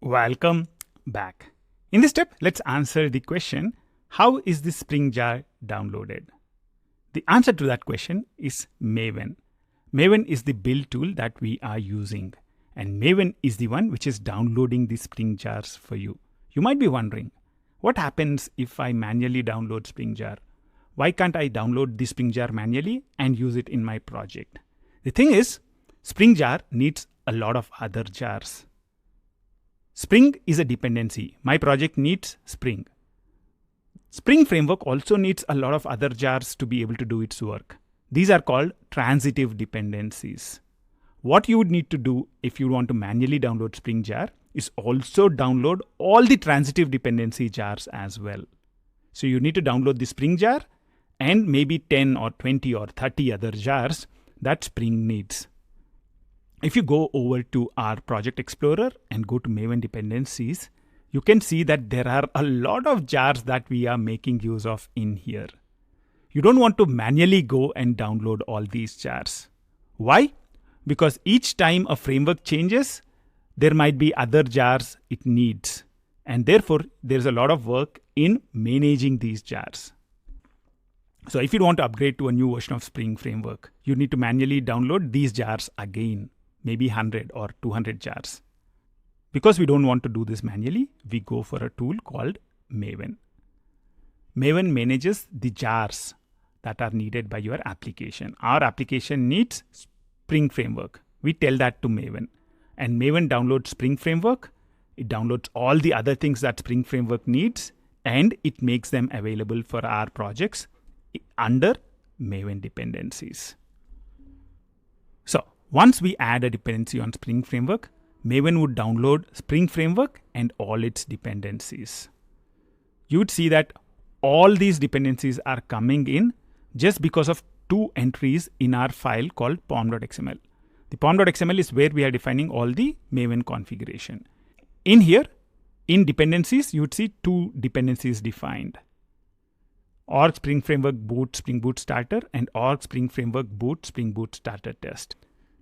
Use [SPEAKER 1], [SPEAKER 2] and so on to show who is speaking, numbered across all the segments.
[SPEAKER 1] Welcome back. In this step, let's answer the question, how is the Spring jar downloaded? The answer to that question is Maven. Maven is the build tool that we are using, and Maven is the one which is downloading the Spring jars for you. You might be wondering, what happens if I manually download Spring jar? Why can't I download the Spring jar manually and use it in my project? The thing is, Spring jar needs a lot of other jars. Spring is a dependency. My project needs Spring. Spring framework also needs a lot of other jars to be able to do its work. These are called transitive dependencies. What you would need to do if you want to manually download Spring jar is also download all the transitive dependency jars as well. So you need to download the Spring jar and maybe 10 or 20 or 30 other jars that Spring needs. If you go over to our Project Explorer and go to Maven dependencies, you can see that there are a lot of jars that we are making use of in here. You don't want to manually go and download all these jars. Why? Because each time a framework changes, there might be other jars it needs. And therefore, there's a lot of work in managing these jars. So if you want to upgrade to a new version of Spring framework, you need to manually download these jars again. Maybe 100 or 200 jars. Because we don't want to do this manually, we go for a tool called Maven. Maven manages the jars that are needed by your application. Our application needs Spring framework. We tell that to Maven. And Maven downloads Spring framework. It downloads all the other things that Spring framework needs, and it makes them available for our projects under Maven dependencies. So, once we add a dependency on Spring framework, Maven would download Spring framework and all its dependencies. You would see that all these dependencies are coming in just because of two entries in our file called pom.xml. The pom.xml is where we are defining all the Maven configuration. In here, in dependencies, you would see two dependencies defined. Org Spring Framework boot Spring Boot starter and org Spring Framework boot Spring Boot starter test.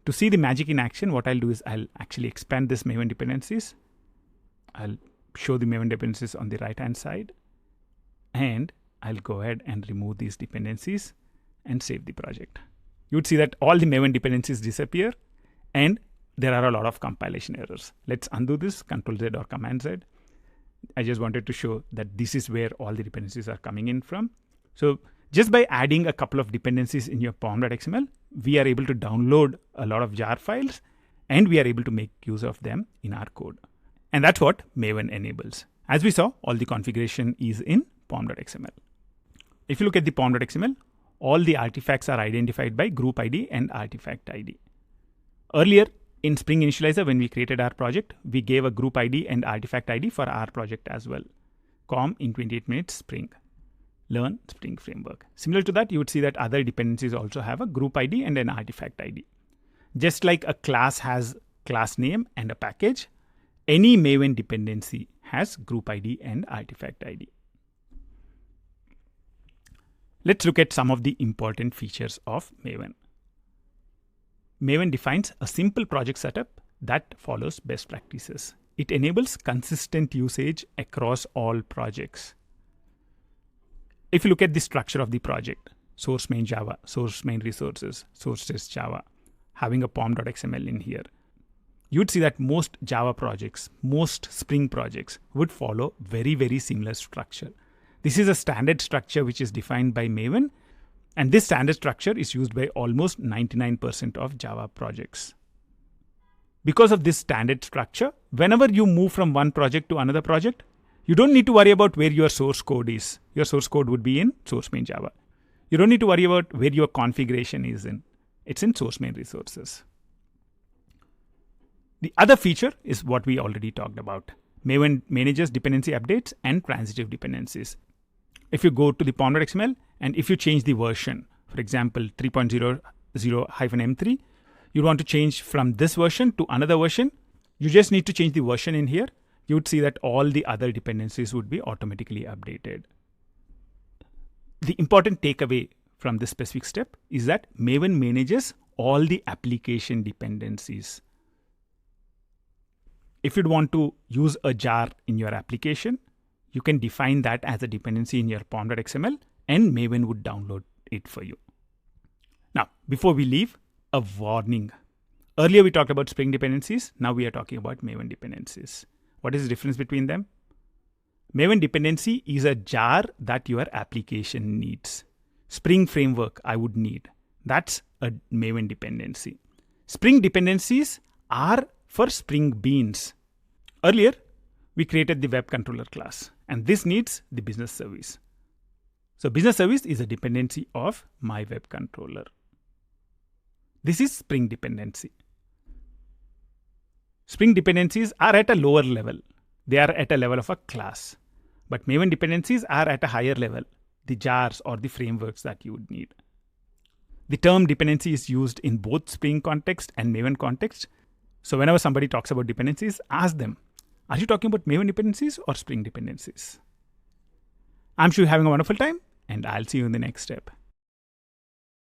[SPEAKER 1] To see the magic in action, what I'll do is I'll actually expand this Maven dependencies. I'll show the Maven dependencies on the right hand side. And I'll go ahead and remove these dependencies and save the project. You would see that all the Maven dependencies disappear and there are a lot of compilation errors. Let's undo this, Ctrl Z or Command Z. I just wanted to show that this is where all the dependencies are coming in from. So just by adding a couple of dependencies in your pom.xml, we are able to download a lot of jar files and we are able to make use of them in our code. And that's what Maven enables. As we saw, all the configuration is in pom.xml. If you look at the pom.xml, all the artifacts are identified by group ID and artifact ID. Earlier in Spring Initializer, when we created our project, we gave a group ID and artifact ID for our project as well. Com in 28 minutes Spring. Learn Spring Framework. Similar to that, you would see that other dependencies also have a group ID and an artifact ID. Just like a class has class name and a package, any Maven dependency has group ID and artifact ID. Let's look at some of the important features of Maven. Maven defines a simple project setup that follows best practices. It enables consistent usage across all projects. If you look at the structure of the project, source main Java, source main resources, source test Java, having a pom.xml in here, you'd see that most Java projects, most Spring projects would follow very, very similar structure. This is a standard structure which is defined by Maven, and this standard structure is used by almost 99% of Java projects. Because of this standard structure, whenever you move from one project to another project, you don't need to worry about where your source code is. Your source code would be in source main Java. You don't need to worry about where your configuration is in. It's in source main resources. The other feature is what we already talked about. Maven manages dependency updates and transitive dependencies. If you go to the pom.xml and if you change the version, for example, 3.00-M3, you want to change from this version to another version, you just need to change the version in here. You would see that all the other dependencies would be automatically updated. The important takeaway from this specific step is that Maven manages all the application dependencies. If you'd want to use a jar in your application, you can define that as a dependency in your pom.xml and Maven would download it for you. Now, before we leave, a warning. Earlier we talked about Spring dependencies. Now we are talking about Maven dependencies. What is the difference between them? Maven dependency is a jar that your application needs. Spring framework I would need. That's a Maven dependency. Spring dependencies are for Spring Beans. Earlier, we created the web controller class, and this needs the business service. So business service is a dependency of my web controller. This is Spring dependency. Spring dependencies are at a lower level. They are at a level of a class. But Maven dependencies are at a higher level, the jars or the frameworks that you would need. The term dependency is used in both Spring context and Maven context. So whenever somebody talks about dependencies, ask them, are you talking about Maven dependencies or Spring dependencies? I'm sure you're having a wonderful time, and I'll see you in the next step.